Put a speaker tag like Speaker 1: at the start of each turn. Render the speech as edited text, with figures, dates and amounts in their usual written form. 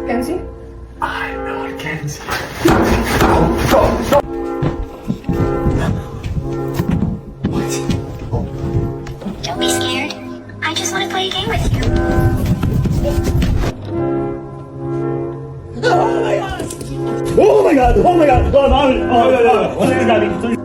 Speaker 1: Kenzie?
Speaker 2: I'm not Kenzie.
Speaker 3: Don't be scared. I just want to play a game with you.
Speaker 2: Oh my god! Oh my god! Oh my god! Oh my god! Oh my god!